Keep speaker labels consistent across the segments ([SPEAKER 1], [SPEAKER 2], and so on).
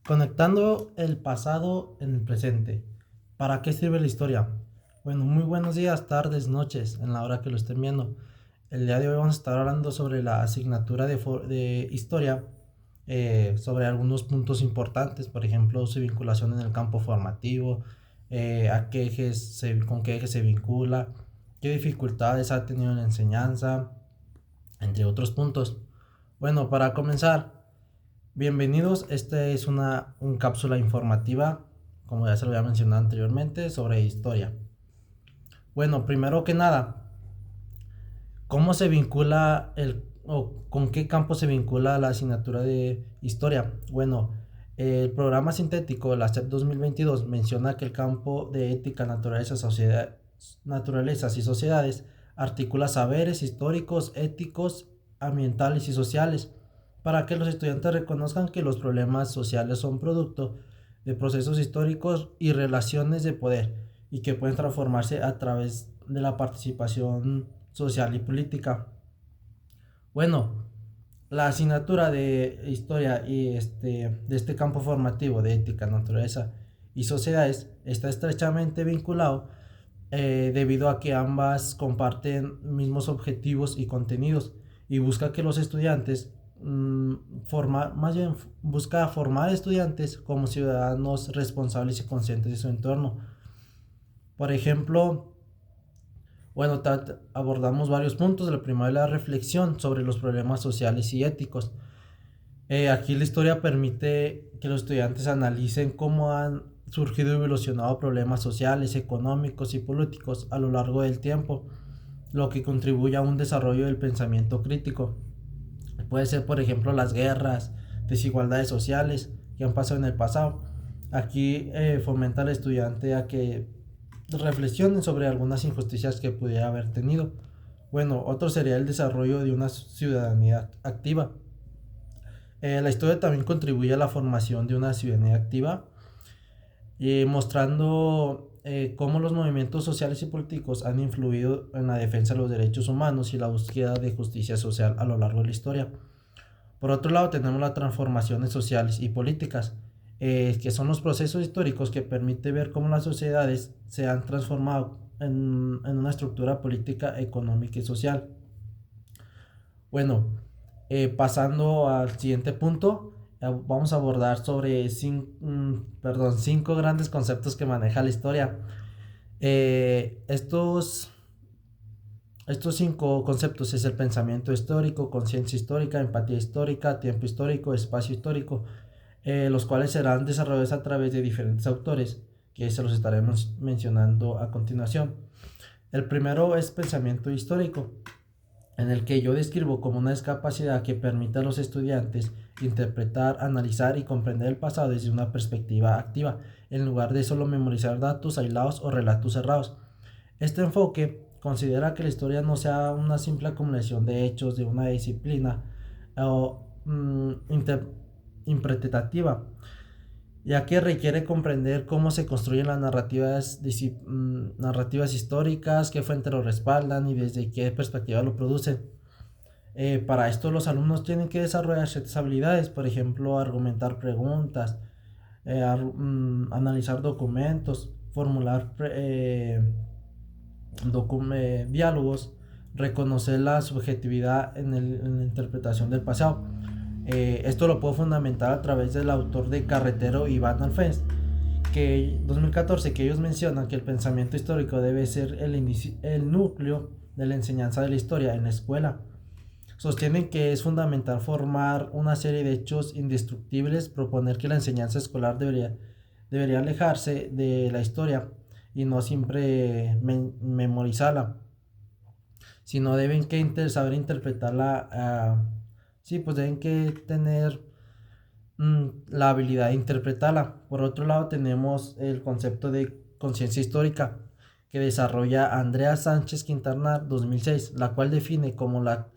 [SPEAKER 1] Conectando el pasado en el presente. ¿Para qué sirve la historia? Bueno, muy buenos días, tardes, noches, en la hora que lo estén viendo. El día de hoy vamos a estar hablando sobre la asignatura de historia, sobre algunos puntos importantes, por ejemplo, su vinculación en el campo formativo, con qué ejes se vincula, qué dificultades ha tenido en la enseñanza, entre otros puntos. Bueno, para comenzar, bienvenidos, esta es una cápsula informativa, como ya se lo había mencionado anteriormente, sobre historia. Bueno, primero que nada, ¿cómo se vincula o con qué campo se vincula la asignatura de historia? Bueno, el programa sintético, la SEP 2022, menciona que el campo de ética, naturalezas y sociedades articula saberes históricos, éticos, ambientales y sociales, para que los estudiantes reconozcan que los problemas sociales son producto de procesos históricos y relaciones de poder y que pueden transformarse a través de la participación social y política. Bueno, la asignatura de historia de este campo formativo de ética, naturaleza y sociedades está estrechamente vinculado, debido a que ambas comparten mismos objetivos y contenidos, y busca que los estudiantes más bien busca formar estudiantes como ciudadanos responsables y conscientes de su entorno. Por ejemplo, bueno, abordamos varios puntos. El primero es la reflexión sobre los problemas sociales y éticos. Aquí la historia permite que los estudiantes analicen cómo han surgido y evolucionado problemas sociales, económicos y políticos a lo largo del tiempo, lo que contribuye a un desarrollo del pensamiento crítico. Puede ser, por ejemplo, las guerras, desigualdades sociales que han pasado en el pasado. Aquí fomenta al estudiante a que reflexionen sobre algunas injusticias que pudiera haber tenido. Bueno, otro sería el desarrollo de una ciudadanía activa. La historia también contribuye a la formación de una ciudadanía activa, mostrando cómo los movimientos sociales y políticos han influido en la defensa de los derechos humanos y la búsqueda de justicia social a lo largo de la historia. Por otro lado, tenemos las transformaciones sociales y políticas, que son los procesos históricos que permiten ver cómo las sociedades se han transformado en una estructura política, económica y social. Bueno, pasando al siguiente punto, vamos a abordar sobre cinco grandes conceptos que maneja la historia. Estos cinco conceptos es el pensamiento histórico, conciencia histórica, empatía histórica, tiempo histórico, espacio histórico, los cuales serán desarrollados a través de diferentes autores, que se los estaremos mencionando a continuación. El primero es pensamiento histórico, en el que yo describo como una discapacidad que permite a los estudiantes interpretar, analizar y comprender el pasado desde una perspectiva activa, en lugar de solo memorizar datos aislados o relatos cerrados. Este enfoque considera que la historia no sea una simple acumulación de hechos de una disciplina o interpretativa, ya que requiere comprender cómo se construyen las narrativas históricas, qué fuentes lo respaldan y desde qué perspectiva lo producen. Para esto los alumnos tienen que desarrollar ciertas habilidades, por ejemplo, argumentar preguntas, analizar documentos, formular diálogos, reconocer la subjetividad en la interpretación del pasado. Esto lo puedo fundamentar a través del autor de Carretero, Iván Alfés, que 2014, que ellos mencionan que el pensamiento histórico debe ser el núcleo de la enseñanza de la historia en la escuela. Sostienen que es fundamental formar una serie de hechos indestructibles, proponer que la enseñanza escolar debería alejarse de la historia y no siempre memorizarla, sino deben que saber interpretarla. Sí, pues deben que tener la habilidad de interpretarla. Por otro lado, tenemos el concepto de conciencia histórica que desarrolla Andrea Sánchez Quintanar 2006, la cual define como la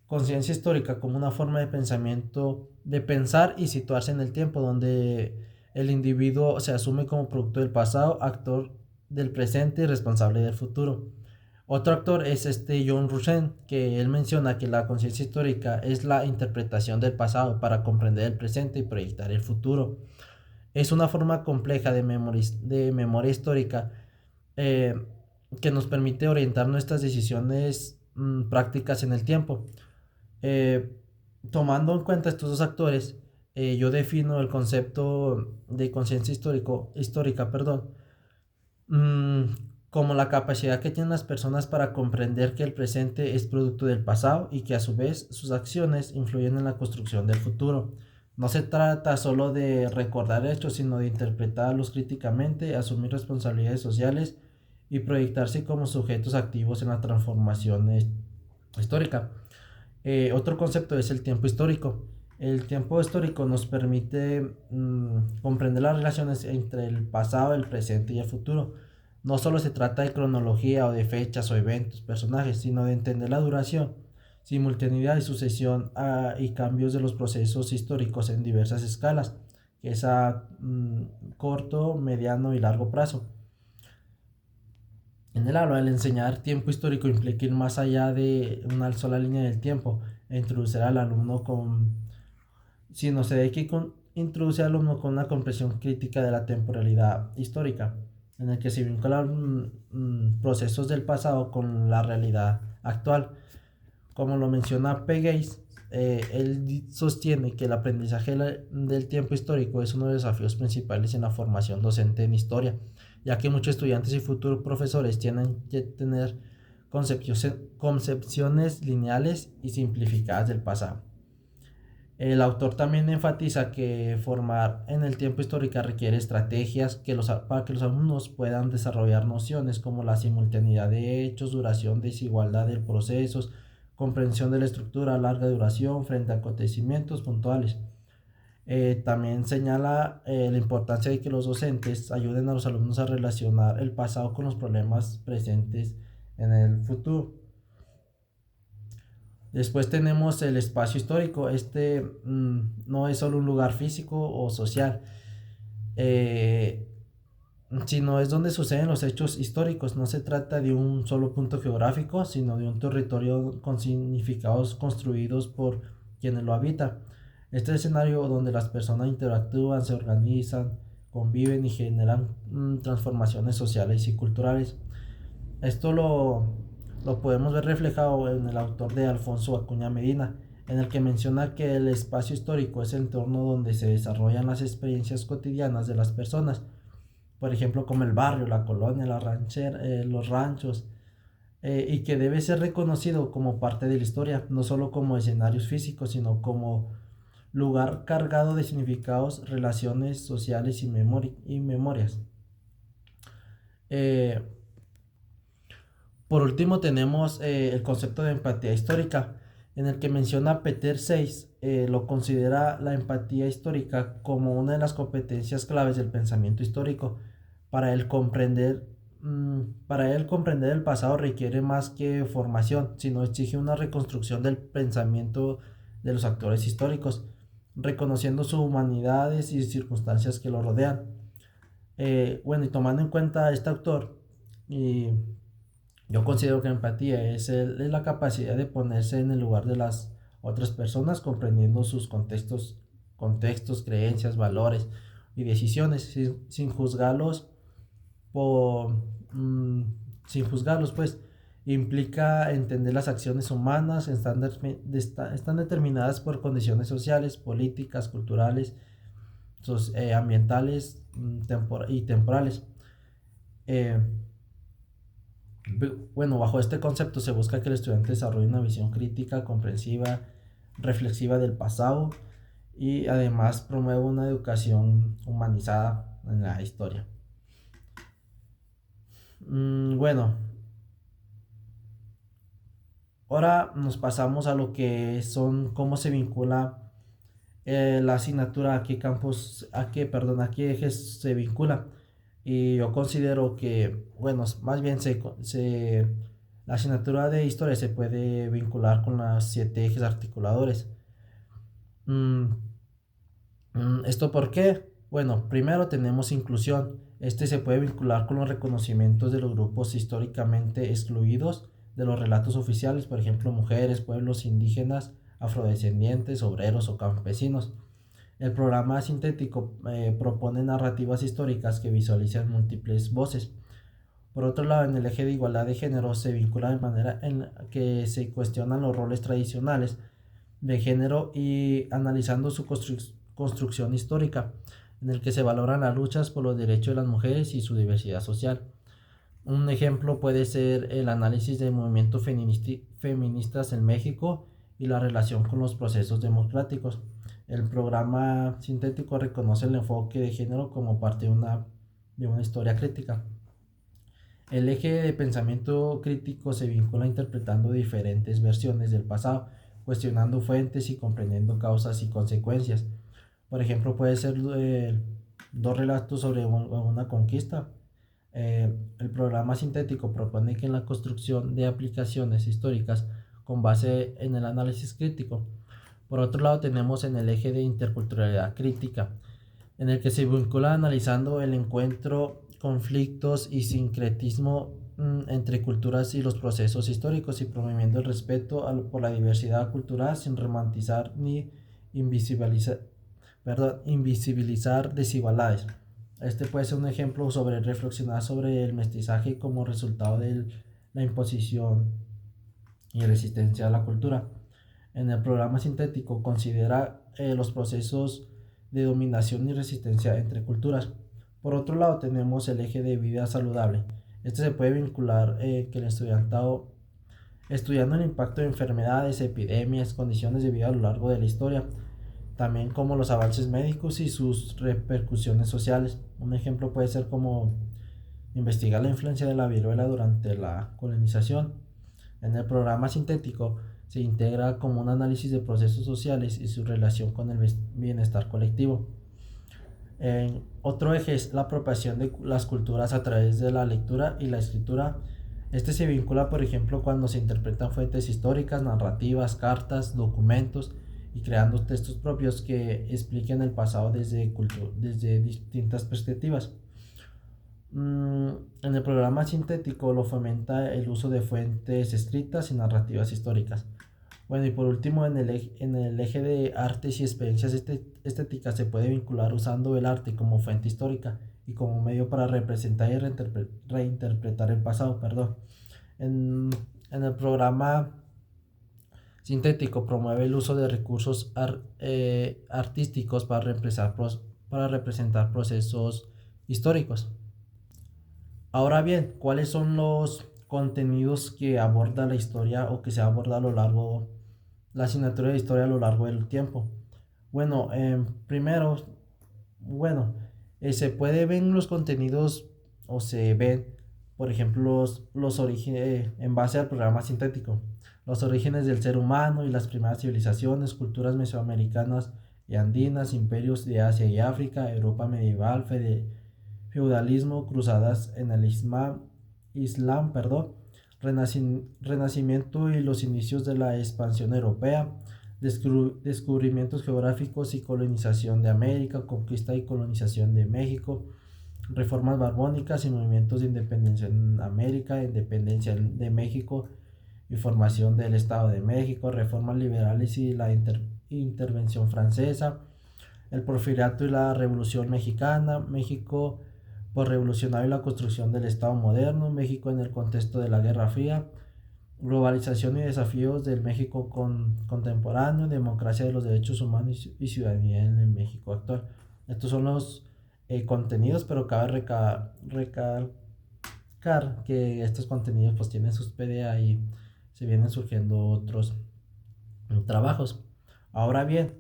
[SPEAKER 1] conciencia histórica como una forma de pensamiento, de pensar y situarse en el tiempo, donde el individuo se asume como producto del pasado, actor del presente y responsable del futuro. Otro actor es John Rushent, que él menciona que la conciencia histórica es la interpretación del pasado para comprender el presente y proyectar el futuro. Es una forma compleja de memoria histórica eh, que nos permite orientar nuestras decisiones prácticas en el tiempo. Eh, Tomando en cuenta estos dos actores, yo defino el concepto de conciencia histórica, perdón, mm, como la capacidad que tienen las personas para comprender que el presente es producto del pasado y que a su vez sus acciones influyen en la construcción del futuro. No se trata solo de recordar hechos, sino de interpretarlos críticamente, asumir responsabilidades sociales y proyectarse como sujetos activos en la transformación histórica. Otro concepto es el tiempo histórico. El tiempo histórico nos permite comprender las relaciones entre el pasado, el presente y el futuro. No solo se trata de cronología o de fechas o eventos, personajes, sino de entender la duración, simultaneidad y sucesión y cambios de los procesos históricos en diversas escalas, que es a corto, mediano y largo plazo. En el aula, el enseñar tiempo histórico implica ir más allá de una sola línea del tiempo e introducir al alumno sino se debe que introduce al alumno con una comprensión crítica de la temporalidad histórica, en el que se vinculan procesos del pasado con la realidad actual. Como lo menciona Pegues, él sostiene que el aprendizaje del tiempo histórico es uno de los desafíos principales en la formación docente en historia, ya que muchos estudiantes y futuros profesores tienen que tener concepciones lineales y simplificadas del pasado. El autor también enfatiza que formar en el tiempo histórico requiere estrategias para que los alumnos puedan desarrollar nociones como la simultaneidad de hechos, duración, desigualdad de procesos, comprensión de la estructura, larga duración frente a acontecimientos puntuales. También señala la importancia de que los docentes ayuden a los alumnos a relacionar el pasado con los problemas presentes en el futuro. Después tenemos el espacio histórico. No es solo un lugar físico o social, eh, sino es donde suceden los hechos históricos. No se trata de un solo punto geográfico, sino de un territorio con significados construidos por quienes lo habitan. Este escenario donde las personas interactúan, se organizan, conviven y generan transformaciones sociales y culturales. Esto lo podemos ver reflejado en el autor de Alfonso Acuña Medina, en el que menciona que el espacio histórico es el entorno donde se desarrollan las experiencias cotidianas de las personas, por ejemplo como el barrio, la colonia, los ranchos, y que debe ser reconocido como parte de la historia, no solo como escenarios físicos, sino como lugar cargado de significados, relaciones sociales y memorias. Eh, Por último tenemos el concepto de empatía histórica, en el que menciona Peter Sayce, lo considera la empatía histórica como una de las competencias claves del pensamiento histórico. Para él comprender, para él comprender el pasado requiere más que formación, sino exige una reconstrucción del pensamiento de los actores históricos, reconociendo sus humanidades y circunstancias que lo rodean. Bueno, y tomando en cuenta a este autor, y yo considero que empatía es la capacidad de ponerse en el lugar de las otras personas, comprendiendo sus contextos, creencias, valores y decisiones, sin juzgarlos por, mm, sin juzgarlos, pues. Implica entender las acciones humanas, están determinadas por condiciones sociales, políticas, culturales, ambientales y temporales. Eh, Bueno, bajo este concepto se busca que el estudiante desarrolle una visión crítica, comprensiva, reflexiva del pasado y además promueva una educación humanizada en la historia. Bueno, ahora nos pasamos a lo que son cómo se vincula la asignatura, a qué ejes se vincula. Y yo considero que, bueno, más bien la asignatura de historia se puede vincular con los 7 ejes articuladores. Mm, ¿Esto por qué? Bueno, primero tenemos inclusión. Este se puede vincular con los reconocimientos de los grupos históricamente excluidos de los relatos oficiales, por ejemplo, mujeres, pueblos indígenas, afrodescendientes, obreros o campesinos. El programa sintético propone narrativas históricas que visualizan múltiples voces. Por otro lado, en el eje de igualdad de género se vincula de manera en la que se cuestionan los roles tradicionales de género y analizando su construcción histórica, en el que se valoran las luchas por los derechos de las mujeres y su diversidad social. Un ejemplo puede ser el análisis de movimientos feministas en México y la relación con los procesos democráticos. El programa sintético reconoce el enfoque de género como parte de una historia crítica. El eje de pensamiento crítico se vincula interpretando diferentes versiones del pasado, cuestionando fuentes y comprendiendo causas y consecuencias. Por ejemplo, puede ser dos relatos sobre una conquista. El programa sintético propone que en la construcción de aplicaciones históricas con base en el análisis crítico. Por otro lado, tenemos en el eje de interculturalidad crítica, en el que se vincula analizando el encuentro, conflictos y sincretismo entre culturas y los procesos históricos y promoviendo el respeto por la diversidad cultural sin romantizar ni invisibilizar, invisibilizar desigualdades. Este puede ser un ejemplo sobre reflexionar sobre el mestizaje como resultado de la imposición y resistencia a la cultura. En el programa sintético considera los procesos de dominación y resistencia entre culturas. Por otro lado, tenemos el eje de vida saludable. Este se puede vincular que el estudiantado, estudiando el impacto de enfermedades, epidemias, condiciones de vida a lo largo de la historia, también como los avances médicos y sus repercusiones sociales. Un ejemplo puede ser como investigar la influencia de la viruela durante la colonización. En el programa sintético se integra como un análisis de procesos sociales y su relación con el bienestar colectivo. Otro eje es la apropiación de las culturas a través de la lectura y la escritura. Este se vincula, por ejemplo, cuando se interpretan fuentes históricas, narrativas, cartas, documentos y creando textos propios que expliquen el pasado desde distintas perspectivas. En el programa sintético lo fomenta el uso de fuentes escritas y narrativas históricas. Bueno, y por último, en el eje de artes y experiencias estéticas se puede vincular usando el arte como fuente histórica y como medio para representar y reinterpretar el pasado. Perdón. En, en el programa sintético promueve el uso de recursos artísticos para representar procesos históricos. Ahora bien, ¿cuáles son los contenidos que aborda la historia o que se aborda a lo largo, la asignatura de historia a lo largo del tiempo? Bueno, primero, bueno, se puede ver los contenidos o se ven, por ejemplo, los orígenes, en base al programa sintético, los orígenes del ser humano y las primeras civilizaciones, culturas mesoamericanas y andinas, imperios de Asia y África, Europa medieval, feudalismo, cruzadas en el Islam, perdón, renacimiento y los inicios de la expansión europea, descubrimientos geográficos y colonización de América, conquista y colonización de México, reformas barbónicas y movimientos de independencia en América, independencia de México y formación del Estado de México, reformas liberales y la intervención francesa, el porfiriato y la revolución mexicana, México por revolucionario y la construcción del Estado moderno, México en el contexto de la Guerra Fría, globalización y desafíos del México contemporáneo, democracia de los derechos humanos y ciudadanía en el México actual. Estos son los contenidos, pero cabe recalcar que estos contenidos pues tienen sus PDA y se vienen surgiendo otros trabajos. Ahora bien,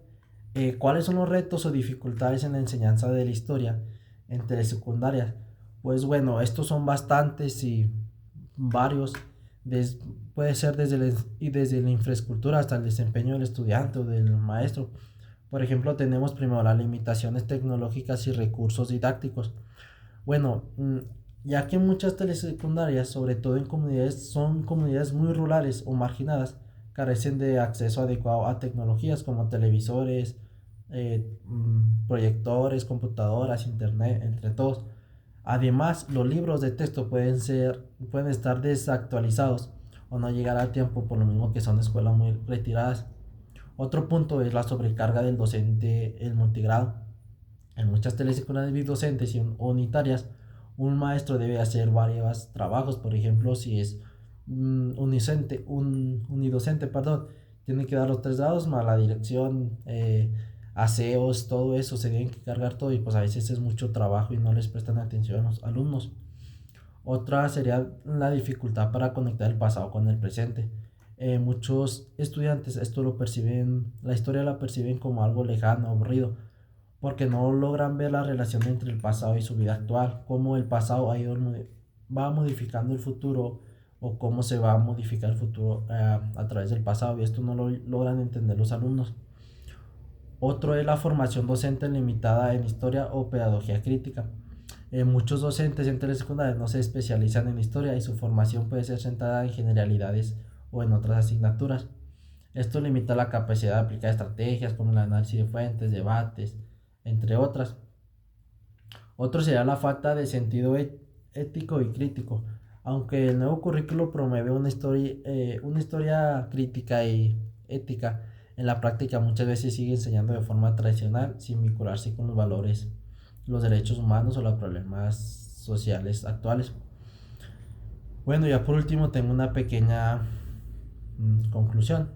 [SPEAKER 1] ¿cuáles son los retos o dificultades en la enseñanza de la historia en telesecundaria? Pues bueno, estos son bastantes y varios. Puede ser desde la infraestructura hasta el desempeño del estudiante o del maestro. Por ejemplo, tenemos primero las limitaciones tecnológicas y recursos didácticos. Bueno, ya que muchas telesecundarias, sobre todo en comunidades, son comunidades muy rurales o marginadas, carecen de acceso adecuado a tecnologías como televisores, proyectores, computadoras, internet, entre todos. Además, los libros de texto pueden estar desactualizados o no llegar a tiempo por lo mismo que son de escuelas muy retiradas. Otro punto es la sobrecarga del docente el multigrado. En muchas telesecundarias bidocentes y unitarias, un maestro debe hacer varios trabajos. Por ejemplo, si es unidocente, perdón, tiene que dar los 3 grados más la dirección, aseos, todo eso, se tienen que cargar todo y pues a veces es mucho trabajo y no les prestan atención a los alumnos. Otra sería la dificultad para conectar el pasado con el presente. Muchos estudiantes esto lo perciben, la historia la perciben como algo lejano, aburrido, porque no logran ver la relación entre el pasado y su vida actual, cómo el pasado va modificando el futuro o cómo se va a modificar el futuro a través del pasado, y esto no lo logran entender los alumnos. Otro es la formación docente limitada en historia o pedagogía crítica. Muchos docentes en telesecundarias no se especializan en historia y su formación puede ser centrada en generalidades o en otras asignaturas. Esto limita la capacidad de aplicar estrategias como el análisis de fuentes, debates, entre otras. Otro sería la falta de sentido ético y crítico. Aunque el nuevo currículo promueve una historia crítica y ética, en la práctica muchas veces sigue enseñando de forma tradicional sin vincularse con los valores, los derechos humanos o los problemas sociales actuales. Bueno, ya por último tengo una pequeña conclusión.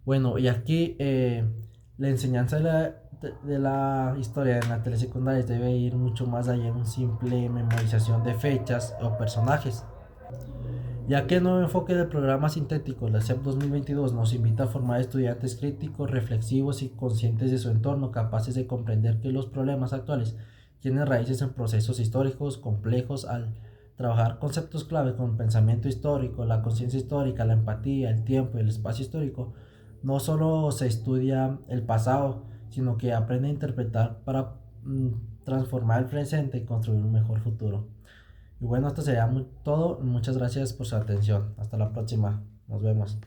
[SPEAKER 1] Bueno, y aquí la enseñanza de la historia en la telesecundaria debe ir mucho más allá de una simple memorización de fechas o personajes, ya que el nuevo enfoque del programa sintético, la SEP 2022, nos invita a formar estudiantes críticos, reflexivos y conscientes de su entorno, capaces de comprender que los problemas actuales tienen raíces en procesos históricos complejos. Al trabajar conceptos clave como el pensamiento histórico, la conciencia histórica, la empatía, el tiempo y el espacio histórico, no solo se estudia el pasado, sino que aprende a interpretar para transformar el presente y construir un mejor futuro. Y bueno, esto sería todo. Muchas gracias por su atención. Hasta la próxima. Nos vemos.